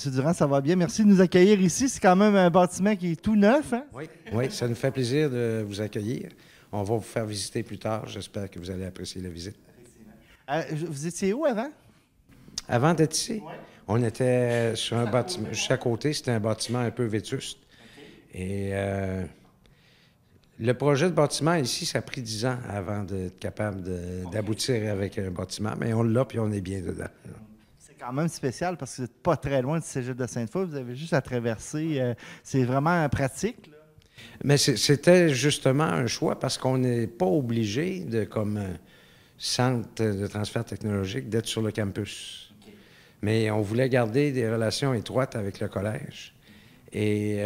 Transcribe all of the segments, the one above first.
M. Durand, ça va bien. Merci de nous accueillir ici. C'est quand même un bâtiment qui est tout neuf, hein? Oui, oui, ça nous fait plaisir de vous accueillir. On va vous faire visiter plus tard. J'espère que vous allez apprécier la visite. Vous étiez où avant? Avant d'être ici, on était sur un bâtiment. Juste à côté, c'était un bâtiment un peu vétuste. Et le projet de bâtiment ici, ça a pris 10 ans avant d'être capable d'aboutir avec un bâtiment, mais on l'a puis on est bien dedans. C'est quand même spécial parce que vous n'êtes pas très loin du Cégep de Sainte-Foy. Vous avez juste à traverser. C'est vraiment pratique, là. Mais c'était justement un choix parce qu'on n'est pas obligé de, comme centre de transfert technologique, d'être sur le campus. Okay. Mais on voulait garder des relations étroites avec le collège. Et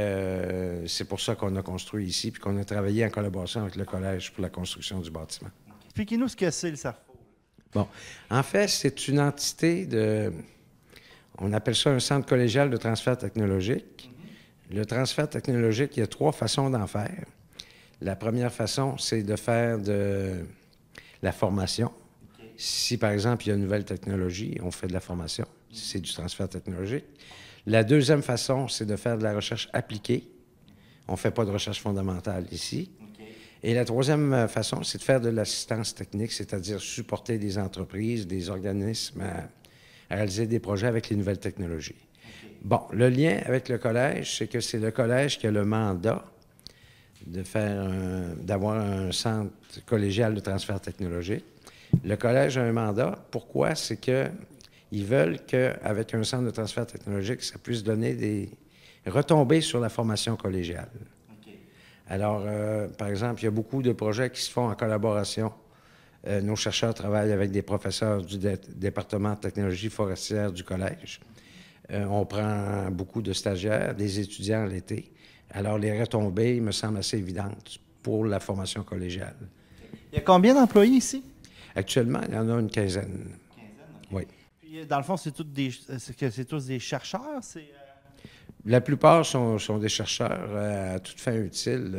c'est pour ça qu'on a construit ici, puis qu'on a travaillé en collaboration avec le collège pour la construction du bâtiment. Okay. Expliquez-nous ce que c'est le CERFO. Bon, en fait, c'est une entité de... On appelle ça un centre collégial de transfert technologique. Le transfert technologique, il y a 3 façons d'en faire. La première façon, c'est de faire de la formation. Okay. Si, par exemple, il y a une nouvelle technologie, on fait de la formation. C'est du transfert technologique. La deuxième façon, c'est de faire de la recherche appliquée. On ne fait pas de recherche fondamentale ici. Okay. Et la troisième façon, c'est de faire de l'assistance technique, c'est-à-dire supporter des entreprises, des organismes à réaliser des projets avec les nouvelles technologies. Bon, le lien avec le collège, c'est que c'est le collège qui a le mandat d'avoir un centre collégial de transfert technologique. Le collège a un mandat. Pourquoi? C'est qu'ils veulent qu'avec un centre de transfert technologique, ça puisse donner des retombées sur la formation collégiale. Okay. Alors, par exemple, il y a beaucoup de projets qui se font en collaboration. Nos chercheurs travaillent avec des professeurs du département de technologie forestière du collège. On prend beaucoup de stagiaires, des étudiants l'été. Alors, les retombées me semblent assez évidentes pour la formation collégiale. Il y a combien d'employés ici? Actuellement, il y en a une quinzaine. Okay. Oui. Puis, dans le fond, c'est tous des chercheurs? La plupart sont des chercheurs à toute fin utile.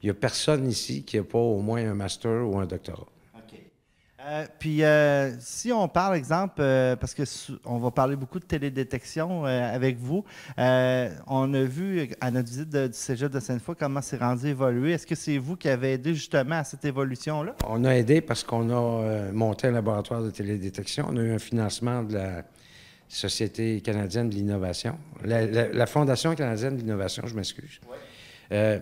Il n'y a personne ici qui n'a pas au moins un master ou un doctorat. Puis, si on parle, exemple, parce qu'on va parler beaucoup de télédétection avec vous, on a vu à notre visite du Cégep de Sainte-Foy comment c'est rendu évoluer. Est-ce que c'est vous qui avez aidé justement à cette évolution-là? On a aidé parce qu'on a monté un laboratoire de télédétection. On a eu un financement de la Société canadienne de l'innovation, la Fondation canadienne de l'innovation, je m'excuse. Ouais.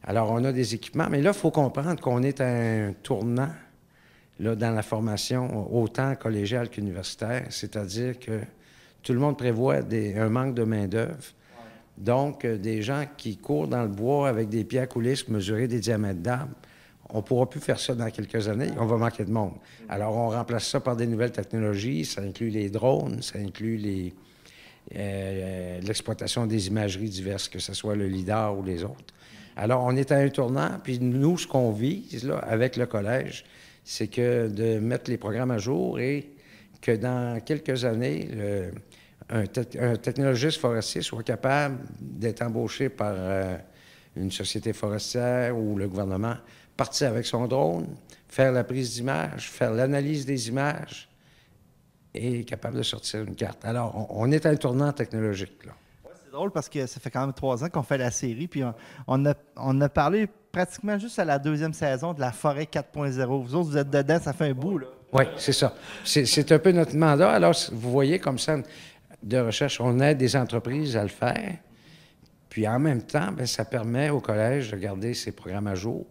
Alors, on a des équipements, mais là, il faut comprendre qu'on est à un tournant là, dans la formation, autant collégiale qu'universitaire, c'est-à-dire que tout le monde prévoit un manque de main-d'œuvre. Ouais. Donc, des gens qui courent dans le bois avec des pieds à coulisses pour mesurer des diamètres d'arbres, on ne pourra plus faire ça dans quelques années, on va manquer de monde. Alors, on remplace ça par des nouvelles technologies, ça inclut les drones, ça inclut l'exploitation des imageries diverses, que ce soit le LIDAR ou les autres. Alors, on est à un tournant, puis nous, ce qu'on vise là, avec le collège, c'est que de mettre les programmes à jour et que dans quelques années, un technologiste forestier soit capable d'être embauché par une société forestière ou le gouvernement, partir avec son drone, faire la prise d'images, faire l'analyse des images et capable de sortir une carte. Alors, on est à un tournant technologique, là. C'est drôle parce que ça fait quand même 3 ans qu'on fait la série, puis on a parlé pratiquement juste à la 2e saison de la forêt 4.0. Vous autres, vous êtes dedans, ça fait un bout, là. Oui, c'est ça. C'est un peu notre mandat. Alors, vous voyez, comme ça, de recherche, on aide des entreprises à le faire. Puis en même temps, bien, ça permet au collège de garder ses programmes à jour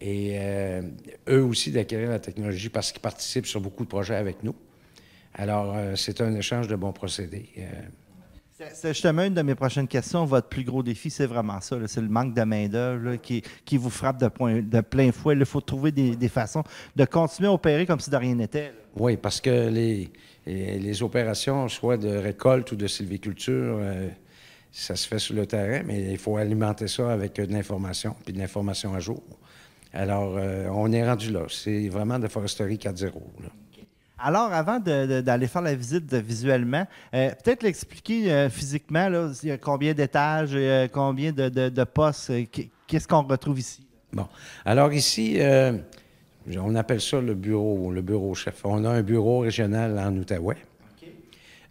et eux aussi d'acquérir la technologie parce qu'ils participent sur beaucoup de projets avec nous. Alors, c'est un échange de bons procédés. C'est justement une de mes prochaines questions. Votre plus gros défi, c'est vraiment ça. C'est le manque de main-d'œuvre qui vous frappe de plein fouet. Il faut trouver des façons de continuer à opérer comme si de rien n'était. Oui, parce que les opérations, soit de récolte ou de sylviculture, ça se fait sur le terrain, mais il faut alimenter ça avec de l'information, puis de l'information à jour. Alors, on est rendu là. C'est vraiment de foresterie 4.0. Là. Alors, avant d'aller faire la visite visuellement, peut-être l'expliquer physiquement, là, il y a combien d'étages, combien de postes, qu'est-ce qu'on retrouve ici? Bon. Alors ici, on appelle ça le bureau chef. On a un bureau régional en Outaouais. Okay.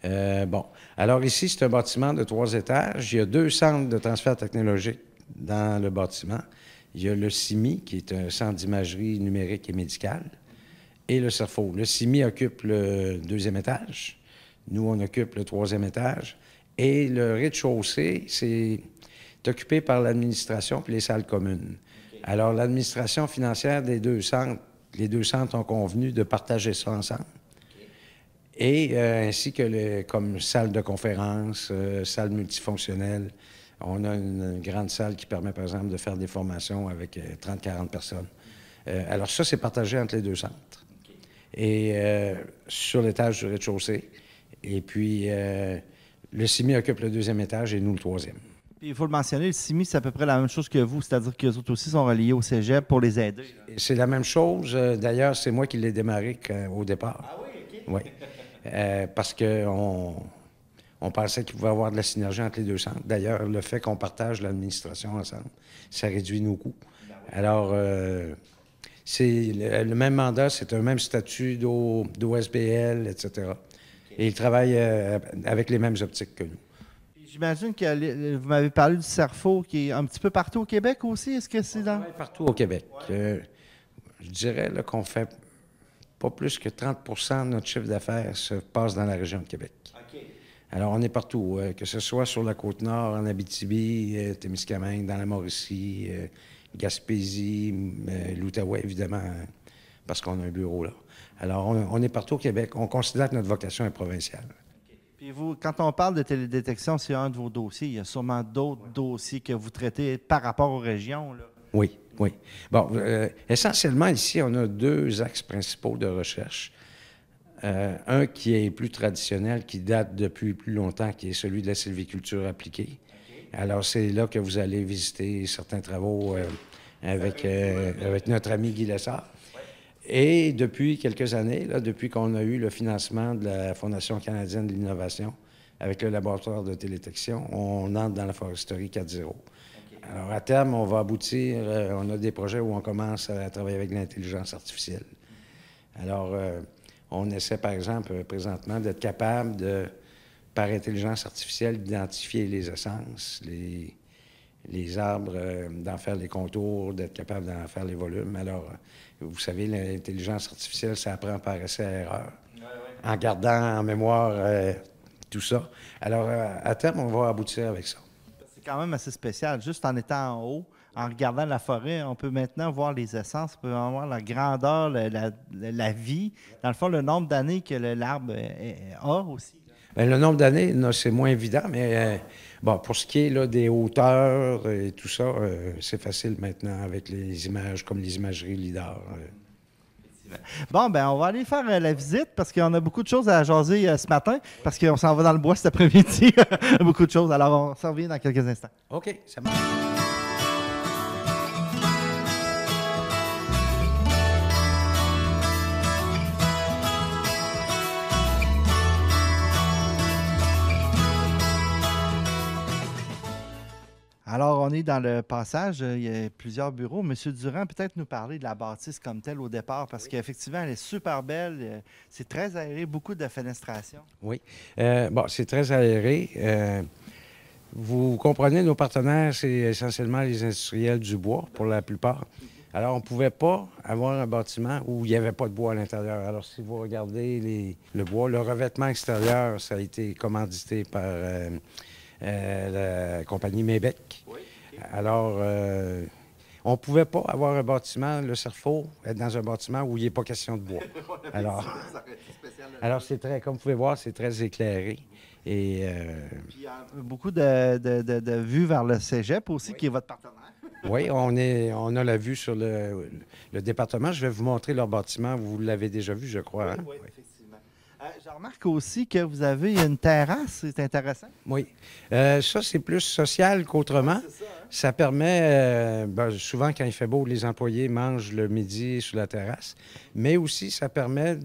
Bon, alors ici, c'est un bâtiment de 3 étages. Il y a 2 centres de transfert technologique dans le bâtiment. Il y a le CIMI, qui est un centre d'imagerie numérique et médicale, et le CERFO. Le CIMI occupe le 2e étage. Nous, on occupe le 3e étage. Et le rez-de-chaussée, c'est occupé par l'administration et les salles communes. Okay. Alors, l'administration financière des 2 centres, les 2 centres ont convenu de partager ça ensemble. Et ainsi que comme salle de conférence, salle multifonctionnelle. On a une grande salle qui permet, par exemple, de faire des formations avec 30-40 personnes. Alors ça, c'est partagé entre les 2 centres. Okay. Et sur l'étage du rez-de-chaussée. Et puis, le CIMI occupe le 2e étage et nous le 3e. Puis, il faut le mentionner, le CIMI, c'est à peu près la même chose que vous, c'est-à-dire qu'eux autres aussi sont reliés au cégep pour les aider. C'est la même chose. D'ailleurs, c'est moi qui l'ai démarré au départ. Ah oui, OK. Oui. Parce qu'on pensait qu'il pouvait y avoir de la synergie entre les 2 centres. D'ailleurs, le fait qu'on partage l'administration ensemble, ça réduit nos coûts. Alors, c'est le même mandat, c'est un même statut d'OSBL, etc. Okay. Et ils travaillent avec les mêmes optiques que nous. J'imagine que vous m'avez parlé du CERFO qui est un petit peu partout au Québec aussi. Est-ce que c'est dans... Partout au Québec. Ouais. Je dirais qu'on fait pas plus que 30 % de notre chiffre d'affaires se passe dans la région de Québec. Okay. Alors, on est partout, que ce soit sur la Côte-Nord, en Abitibi, Témiscamingue, dans la Mauricie, Gaspésie, l'Outaouais, évidemment, parce qu'on a un bureau là. Alors, on est partout au Québec. On considère que notre vocation est provinciale. Okay. Puis vous, quand on parle de télédétection, c'est un de vos dossiers. Il y a sûrement d'autres dossiers que vous traitez par rapport aux régions, là. Oui, oui. Bon, essentiellement, ici, on a 2 axes principaux de recherche. Un qui est plus traditionnel, qui date depuis plus longtemps, qui est celui de la sylviculture appliquée. Okay. Alors, c'est là que vous allez visiter certains travaux avec notre ami Guy Lessard. Ouais. Et depuis quelques années, là, depuis qu'on a eu le financement de la Fondation canadienne de l'innovation avec le laboratoire de télédétection, on entre dans la foresterie 4.0. Alors, à terme, on va aboutir, on a des projets où on commence à travailler avec l'intelligence artificielle. Alors, on essaie, par exemple, présentement, d'être capable de, par intelligence artificielle, d'identifier les essences, les arbres, d'en faire les contours, d'être capable d'en faire les volumes. Alors, vous savez, l'intelligence artificielle, ça apprend par essai-erreur, en gardant en mémoire tout ça. Alors, à terme, on va aboutir avec ça. C'est quand même assez spécial. Juste en étant en haut, en regardant la forêt, on peut maintenant voir les essences, on peut voir la grandeur, la vie. Dans le fond, le nombre d'années que l'arbre a aussi. Bien, le nombre d'années, c'est moins évident, mais bon, pour ce qui est là, des hauteurs et tout ça, c'est facile maintenant avec les images, comme les imageries LIDAR. Bon, ben on va aller faire la visite parce qu'on a beaucoup de choses à jaser ce matin, parce qu'on s'en va dans le bois cet après-midi. Beaucoup de choses. Alors, on s'en revient dans quelques instants. OK, ça marche. Alors, on est dans le passage. Il y a plusieurs bureaux. Monsieur Durand, peut-être nous parler de la bâtisse comme telle au départ, parce qu'effectivement, elle est super belle. C'est très aéré, beaucoup de fenestration. Oui. Bon, c'est très aéré. Vous comprenez, nos partenaires, c'est essentiellement les industriels du bois, pour la plupart. Alors, on ne pouvait pas avoir un bâtiment où il n'y avait pas de bois à l'intérieur. Alors, si vous regardez le bois, le revêtement extérieur, ça a été commandité par la compagnie Mébec. Oui, okay. Alors, on ne pouvait pas avoir un bâtiment, le CERFO, être dans un bâtiment où il n'est pas question de bois. Alors, c'est très, comme vous pouvez voir, c'est très éclairé. Et, puis, il y a beaucoup de vues vers le cégep aussi, qui est votre partenaire. Oui, on a la vue sur le département. Je vais vous montrer leur bâtiment. Vous l'avez déjà vu, je crois. Oui, oui, effectivement. Je remarque aussi que vous avez une terrasse. C'est intéressant. Oui. Ça, c'est plus social qu'autrement. C'est ça, hein? Ça permet, souvent, quand il fait beau, les employés mangent le midi sur la terrasse. Mais aussi, ça permet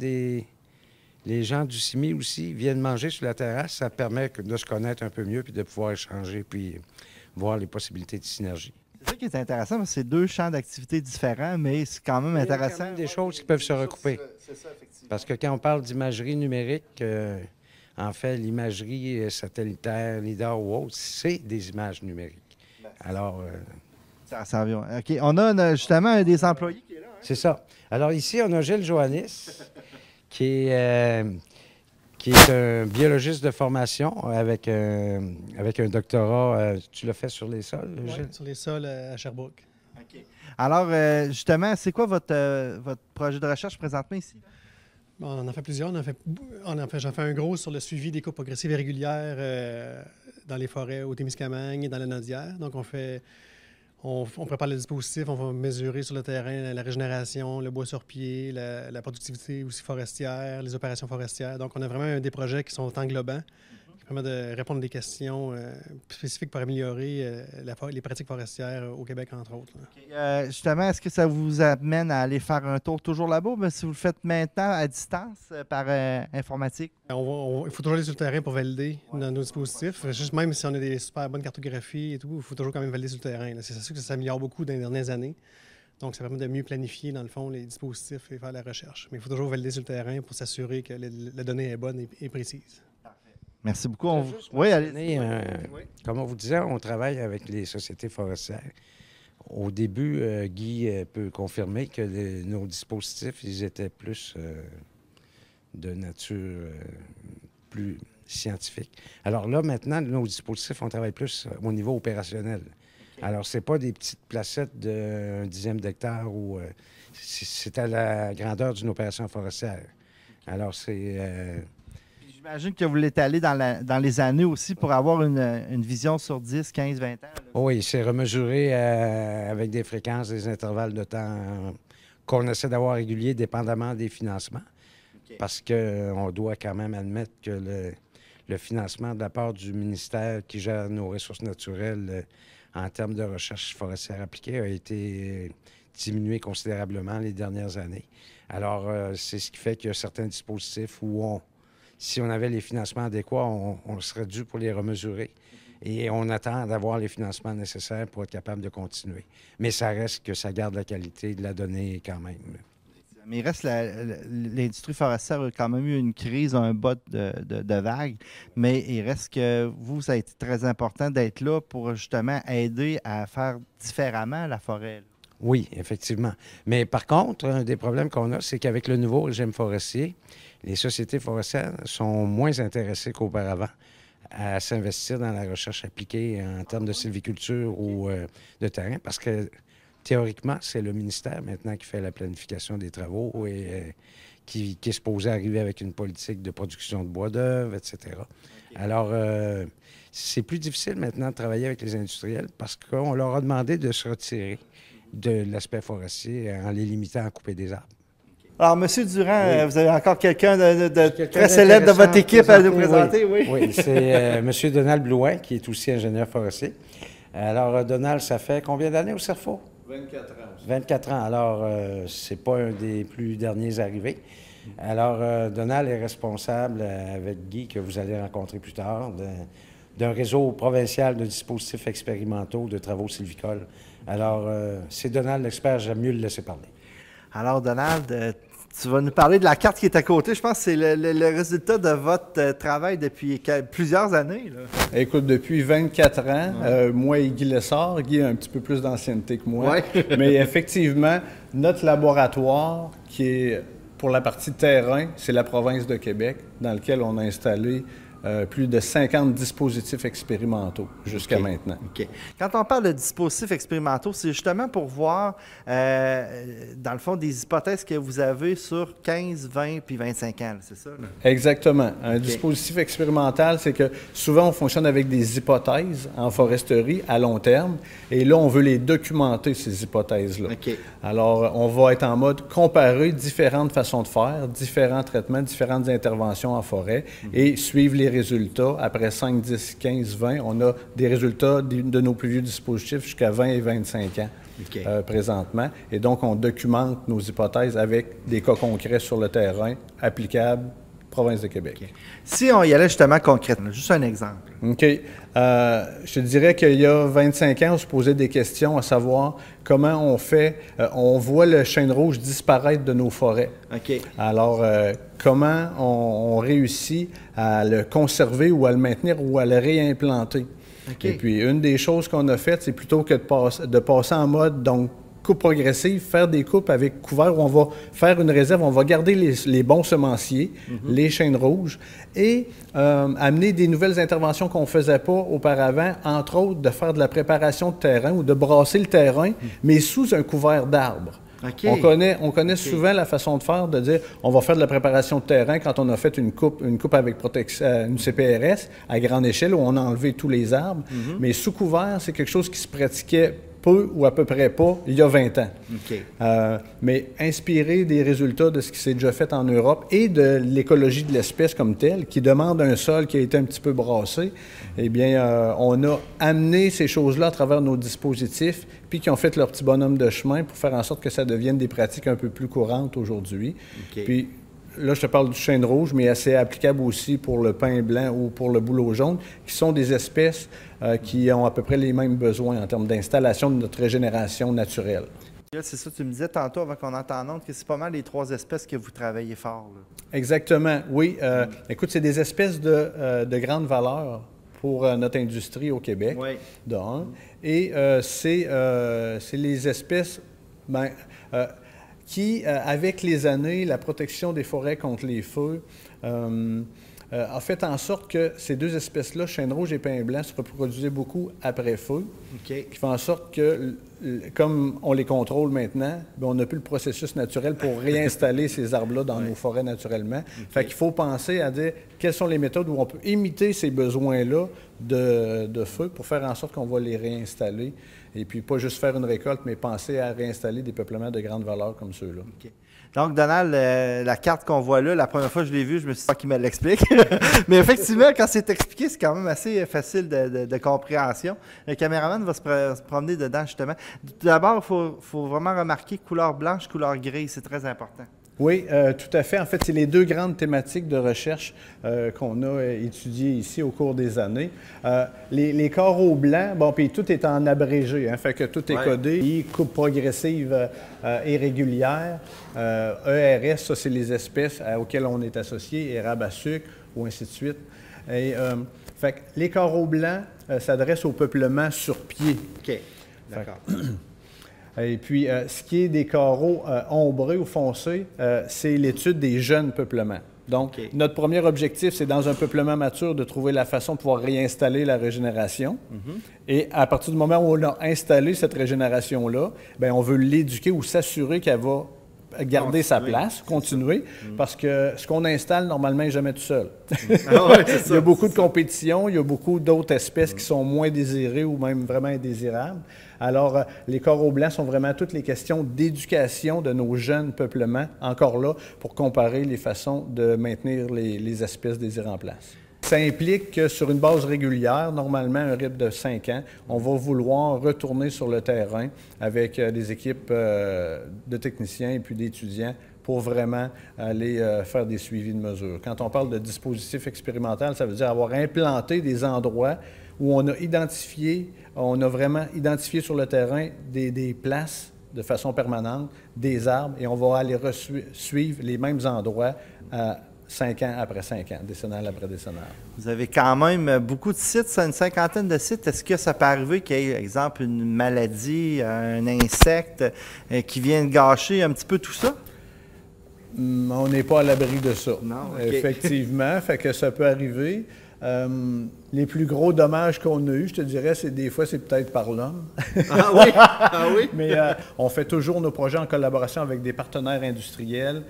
les gens du CIMI aussi viennent manger sur la terrasse. Ça permet de se connaître un peu mieux puis de pouvoir échanger puis voir les possibilités de synergie. C'est ça qui est intéressant, parce que c'est 2 champs d'activité différents, mais c'est quand même intéressant. Il y a quand même des choses qui peuvent se recouper. C'est ça, effectivement. Parce que quand on parle d'imagerie numérique, En fait, l'imagerie satellitaire, LIDAR ou autre, c'est des images numériques. Alors, Ça revient. OK. On a justement un des employés qui est là. Hein? c'est ça. Alors ici, on a Gilles Joannis, qui est un biologiste de formation avec un doctorat. Tu l'as fait sur les sols, Gilles? Oui, sur les sols à Sherbrooke. OK. Alors, justement, c'est quoi votre projet de recherche présentement ici? Bon, on en a fait plusieurs. J'en fais un gros sur le suivi des coupes progressives et régulières dans les forêts au Témiscamingue et dans la Nodière. Donc, on prépare le dispositif, on va mesurer sur le terrain la régénération, le bois sur pied, la productivité aussi forestière, les opérations forestières. Donc, on a vraiment des projets qui sont englobants, qui permettent de répondre à des questions spécifiques pour améliorer les pratiques forestières au Québec, entre autres. Okay. Justement, est-ce que ça vous amène à aller faire un tour toujours là-bas, mais si vous le faites maintenant à distance par informatique? Il faut toujours aller sur le terrain pour valider nos dispositifs. Juste même si on a des super bonnes cartographies et tout, il faut toujours quand même valider sur le terrain. C'est sûr que ça s'améliore beaucoup dans les dernières années. Donc, ça permet de mieux planifier, dans le fond, les dispositifs et faire la recherche. Mais il faut toujours valider sur le terrain pour s'assurer que la donnée est bonne et précise. Merci beaucoup. Oui, allez. Comme on vous disait, on travaille avec les sociétés forestières. Au début, Guy peut confirmer que nos dispositifs, ils étaient plus de nature plus scientifique. Alors là, maintenant, nos dispositifs, on travaille plus au niveau opérationnel. Okay. Alors, c'est pas des petites placettes d'un dixième d'hectare ou c'est à la grandeur d'une opération forestière. Alors, c'est... J'imagine que vous l'étalez dans les années aussi pour avoir une vision sur 10, 15, 20 ans. Là. Oui, c'est remesuré avec des fréquences, des intervalles de temps qu'on essaie d'avoir réguliers dépendamment des financements. Okay. Parce qu'on doit quand même admettre que le financement de la part du ministère qui gère nos ressources naturelles en termes de recherche forestière appliquée a été diminué considérablement les dernières années. Alors, c'est ce qui fait qu'il y a certains dispositifs où si on avait les financements adéquats, on serait dû pour les remesurer. Et on attend d'avoir les financements nécessaires pour être capable de continuer. Mais ça reste que ça garde la qualité de la donnée quand même. Mais il reste l'industrie forestière a quand même eu une crise, un bot de vague, mais il reste que vous, ça a été très important d'être là pour justement aider à faire différemment la forêt. Là. Oui, effectivement. Mais par contre, un des problèmes qu'on a, c'est qu'avec le nouveau régime forestier, les sociétés forestières sont moins intéressées qu'auparavant à s'investir dans la recherche appliquée en termes de sylviculture ou de terrain, parce que théoriquement, c'est le ministère maintenant qui fait la planification des travaux et qui est supposé arriver avec une politique de production de bois d'œuvre, etc. Okay. Alors, c'est plus difficile maintenant de travailler avec les industriels parce qu'on leur a demandé de se retirer de l'aspect forestier en les limitant à couper des arbres. Alors, M. Durand, oui. Vous avez encore quelqu'un de très célèbre de votre équipe à nous présenter, oui. Oui, c'est M. Donald Blouin, qui est aussi ingénieur forestier. Alors, Donald, ça fait combien d'années au CERFO? 24 ans. 24 ans. Alors, c'est pas un des plus derniers arrivés. Alors, Donald est responsable, avec Guy, que vous allez rencontrer plus tard, d'un réseau provincial de dispositifs expérimentaux de travaux sylvicoles. Alors, c'est Donald l'expert, j'aime mieux le laisser parler. Alors, Donald, tu vas nous parler de la carte qui est à côté. Je pense que c'est le résultat de votre travail depuis plusieurs années. Là. Écoute, depuis 24 ans, moi et Guy Lessard. Guy a un petit peu plus d'ancienneté que moi. Ouais. Mais effectivement, notre laboratoire, qui est pour la partie terrain, c'est la province de Québec, dans lequel on a installé plus de 50 dispositifs expérimentaux jusqu'à maintenant. OK. Quand on parle de dispositifs expérimentaux, c'est justement pour voir, dans le fond, des hypothèses que vous avez sur 15, 20 puis 25 ans, c'est ça? Là? Exactement. Un dispositif expérimental, c'est que souvent, on fonctionne avec des hypothèses en foresterie à long terme, et là, on veut les documenter, ces hypothèses-là. Alors, on va être en mode comparer différentes façons de faire, différents traitements, différentes interventions en forêt, et suivre les résultats. Après 5, 10, 15, 20, on a des résultats de nos plus vieux dispositifs jusqu'à 20 et 25 ans présentement. Et donc, on documente nos hypothèses avec des cas concrets sur le terrain, applicables, province de Québec. Okay. Si on y allait justement concrètement, juste un exemple. OK. Je te dirais qu'il y a 25 ans, on se posait des questions à savoir comment on fait, on voit le chêne rouge disparaître de nos forêts. OK. Alors, comment on réussit à le conserver ou à le maintenir ou à le réimplanter? Okay. Et puis, une des choses qu'on a faites, c'est plutôt que de passer en mode, donc, coupe progressive, faire des coupes avec couvert où on va faire une réserve, on va garder les bons semenciers, les chênes rouges, et amener des nouvelles interventions qu'on ne faisait pas auparavant, entre autres de faire de la préparation de terrain ou de brasser le terrain, mais sous un couvert d'arbres. Okay. On connaît souvent la façon de faire, de dire on va faire de la préparation de terrain quand on a fait une coupe avec une CPRS à grande échelle où on a enlevé tous les arbres, mais sous couvert, c'est quelque chose qui se pratiquait peu ou à peu près pas il y a 20 ans. Okay. Mais inspiré des résultats de ce qui s'est déjà fait en Europe et de l'écologie de l'espèce comme telle, qui demande un sol qui a été un petit peu brassé, eh bien, on a amené ces choses-là à travers nos dispositifs, puis qui ont fait leur petit bonhomme de chemin pour faire en sorte que ça devienne des pratiques un peu plus courantes aujourd'hui. Okay. Puis, là, je te parle du chêne rouge, mais c'est applicable aussi pour le pin blanc ou pour le bouleau jaune, qui sont des espèces qui ont à peu près les mêmes besoins en termes d'installation de notre régénération naturelle. C'est ça, tu me disais tantôt, avant qu'on entende en que c'est pas mal les 3 espèces que vous travaillez fort. Là. Exactement, oui. Écoute, c'est des espèces de grande valeur pour notre industrie au Québec, d'un. Et c'est les espèces... qui, avec les années, la protection des forêts contre les feux, a fait en sorte que ces 2 espèces-là, chêne rouge et pin blanc, se reproduisaient beaucoup après feu, qui fait en sorte que, comme on les contrôle maintenant, bien, on n'a plus le processus naturel pour réinstaller ces arbres-là dans nos forêts naturellement. Fait qu'il faut penser à dire quelles sont les méthodes où on peut imiter ces besoins-là de feu pour faire en sorte qu'on va les réinstaller. Et puis, pas juste faire une récolte, mais penser à réinstaller des peuplements de grande valeur comme ceux-là. Okay. Donc, Donald, la carte qu'on voit là, la première fois que je l'ai vue, je me suis dit pas qu'il me l'explique. Mais effectivement, quand c'est expliqué, c'est quand même assez facile de compréhension. Le caméraman va se promener dedans, justement. D'abord, il faut vraiment remarquer couleur blanche, couleur grise. C'est très important. Oui, tout à fait. En fait, c'est les 2 grandes thématiques de recherche qu'on a étudiées ici au cours des années. Les carreaux blancs, bon, puis tout est en abrégé, hein, fait que tout est codé. Coupe progressive et régulière. ERS, ça, c'est les espèces auxquelles on est associé, érable à sucre, ou ainsi de suite. Et, fait que les carreaux blancs s'adressent au peuplement sur pied. OK, d'accord. Et puis, ce qui est des carreaux ombrés ou foncés, c'est l'étude des jeunes peuplements. Donc, notre premier objectif, c'est dans un peuplement mature de trouver la façon de pouvoir réinstaller la régénération. Et à partir du moment où on a installé cette régénération-là, bien, on veut l'éduquer ou s'assurer qu'elle va garder sa place, continuer, parce que ce qu'on installe, normalement, n'est jamais tout seul. Il y a beaucoup de compétition, il y a beaucoup d'autres espèces qui sont moins désirées ou même vraiment indésirables. Alors, les coraux blancs sont vraiment toutes les questions d'éducation de nos jeunes peuplements, encore là, pour comparer les façons de maintenir les espèces désirées en place. Ça implique que sur une base régulière, normalement un rythme de 5 ans, on va vouloir retourner sur le terrain avec des équipes de techniciens et puis d'étudiants pour vraiment aller faire des suivis de mesure. Quand on parle de dispositif expérimental, ça veut dire avoir implanté des endroits où on a vraiment identifié sur le terrain des places de façon permanente, des arbres, et on va aller suivre les mêmes endroits 5 ans après 5 ans, décennale après décennale. Vous avez quand même beaucoup de sites, une 50aine de sites. Est-ce que ça peut arriver qu'il y ait, par exemple, une maladie, un insecte qui vienne gâcher un petit peu tout ça? On n'est pas à l'abri de ça. Non, effectivement, fait que ça peut arriver. Les plus gros dommages qu'on a eus, je te dirais, c'est des fois, c'est peut-être par l'homme. Ah oui? Ah oui? Mais on fait toujours nos projets en collaboration avec des partenaires industriels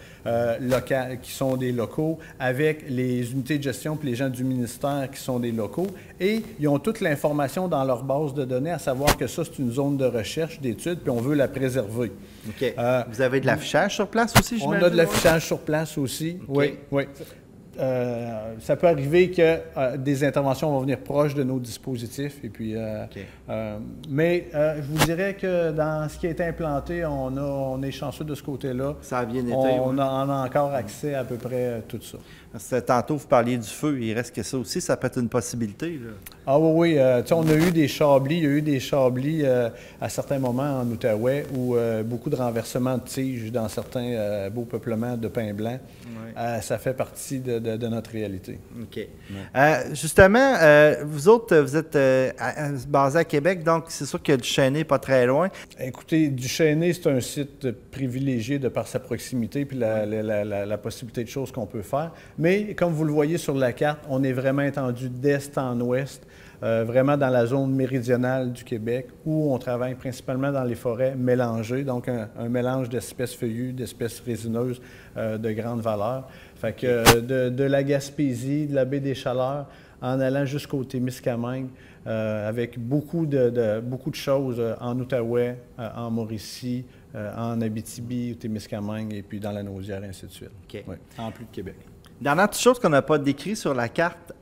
locaux, qui sont des locaux, avec les unités de gestion et les gens du ministère qui sont des locaux. Et ils ont toute l'information dans leur base de données, à savoir que ça, c'est une zone de recherche, d'études, puis on veut la préserver. OK. Vous avez de l'affichage sur place aussi, j'imagine? On a de l'affichage sur place aussi, oui. ça peut arriver que des interventions vont venir proches de nos dispositifs. Et puis, mais je vous dirais que dans ce qui a été implanté, on est chanceux de ce côté-là. Ça a bien été. On a encore accès à peu près à tout ça. Tantôt, vous parliez du feu. Il reste que ça aussi, ça peut être une possibilité. Là. Ah oui, on a eu des chablis. Il y a eu des chablis à certains moments en Outaouais où beaucoup de renversements de tiges dans certains beaux peuplements de pins blancs. Ouais. Ça fait partie de notre réalité. OK. Ouais. Justement, vous autres, vous êtes basés à Québec, donc c'est sûr que Duchesnay pas très loin. Écoutez, Duchesnay, c'est un site privilégié de par sa proximité puis la possibilité de choses qu'on peut faire. Mais comme vous le voyez sur la carte, on est vraiment étendu d'est en ouest, vraiment dans la zone méridionale du Québec, où on travaille principalement dans les forêts mélangées, donc un mélange d'espèces feuillues, d'espèces résineuses de grande valeur. Fait que de la Gaspésie, de la baie des Chaleurs, en allant jusqu'au Témiscamingue, avec beaucoup de choses en Outaouais, en Mauricie, en Abitibi, au Témiscamingue, et puis dans la Naudière, et ainsi de suite. Okay. Oui, en plus de Québec. Dernière petite chose qu'on n'a pas décrit sur la carte,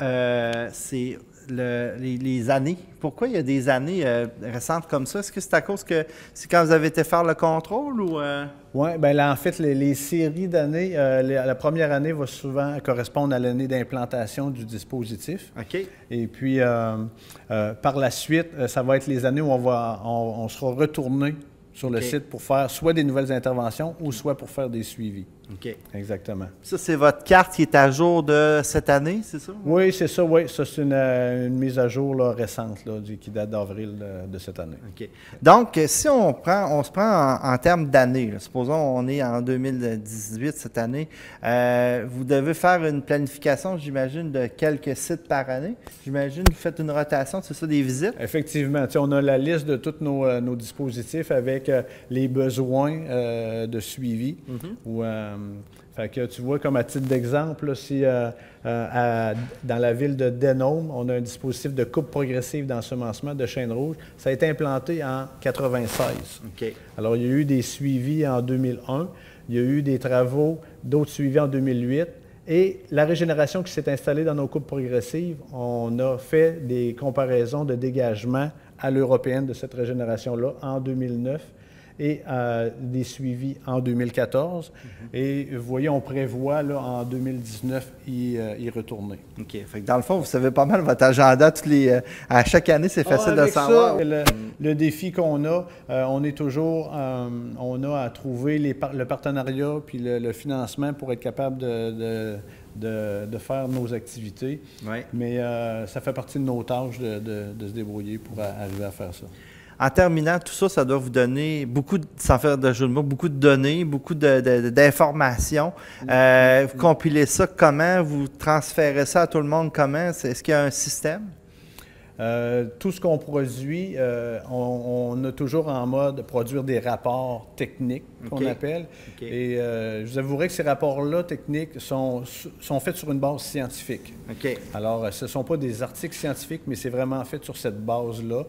c'est les années. Pourquoi il y a des années récentes comme ça? Est-ce que c'est à cause que c'est quand vous avez été faire le contrôle ou... Oui, bien là, en fait, les séries d'années, la première année va souvent correspondre à l'année d'implantation du dispositif. OK. Et puis, par la suite, ça va être les années où on sera retourné sur le site pour faire soit des nouvelles interventions ou soit pour faire des suivis. OK. Exactement. Ça, c'est votre carte qui est à jour de cette année, c'est ça? Oui, c'est ça, oui. Ça, c'est une mise à jour là, récente là, qui date d'avril de cette année. OK. Donc, si on se prend en termes d'années, supposons on est en 2018 cette année, vous devez faire une planification, j'imagine, de quelques sites par année. J'imagine que vous faites une rotation, c'est ça, des visites? Effectivement. On a la liste de tous nos dispositifs avec les besoins de suivi. Fait que tu vois, comme à titre d'exemple, là, si dans la ville de Denôme, on a un dispositif de coupe progressive d'ensemencement de chêne rouge, ça a été implanté en 1996. OK. Alors, il y a eu des suivis en 2001, il y a eu des travaux, d'autres suivis en 2008, et la régénération qui s'est installée dans nos coupes progressives, on a fait des comparaisons de dégagement à l'européenne de cette régénération-là en 2009. Et des suivis en 2014. Et vous voyez, on prévoit là, en 2019 y retourner. OK. Fait que dans le fond, vous savez pas mal votre agenda. À chaque année, c'est facile de savoir. Ça, le défi qu'on a, on est toujours, on a à trouver le partenariat puis le financement pour être capable de faire nos activités. Ouais. Mais ça fait partie de nos tâches de se débrouiller pour arriver à faire ça. En terminant, tout ça, ça doit vous donner beaucoup, sans faire de jeu de mots, beaucoup de données, beaucoup d'informations. Vous compilez ça comment? Vous transférez ça à tout le monde comment? Est-ce qu'il y a un système? Tout ce qu'on produit, on a toujours en mode produire des rapports techniques, qu'on appelle. Okay. Et je vous avouerai que ces rapports-là techniques sont faits sur une base scientifique. Okay. Alors, ce ne sont pas des articles scientifiques, mais c'est vraiment fait sur cette base-là.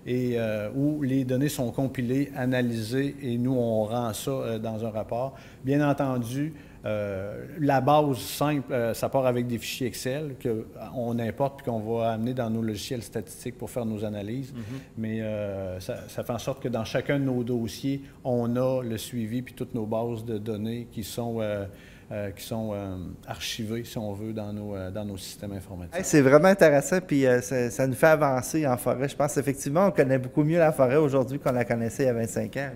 Et où les données sont compilées, analysées, et nous, on rend ça dans un rapport. Bien entendu, la base simple, ça part avec des fichiers Excel qu'on importe puis qu'on va amener dans nos logiciels statistiques pour faire nos analyses. Mais ça fait en sorte que dans chacun de nos dossiers, on a le suivi puis toutes nos bases de données qui sont archivées, si on veut, dans nos systèmes informatiques. Hey, c'est vraiment intéressant, puis ça nous fait avancer en forêt. Je pense effectivement on connaît beaucoup mieux la forêt aujourd'hui qu'on la connaissait il y a 25 ans.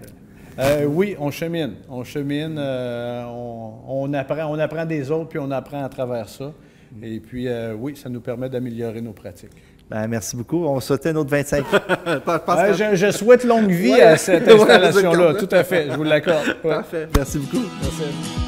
Oui, on chemine. On chemine, on apprend des autres, puis on apprend à travers ça. Et puis, oui, ça nous permet d'améliorer nos pratiques. Ben, merci beaucoup. On souhaitait un autre 25 ans. Je souhaite longue vie à cette installation-là, tout à fait. Je vous l'accorde. Parfait. Merci beaucoup. Merci.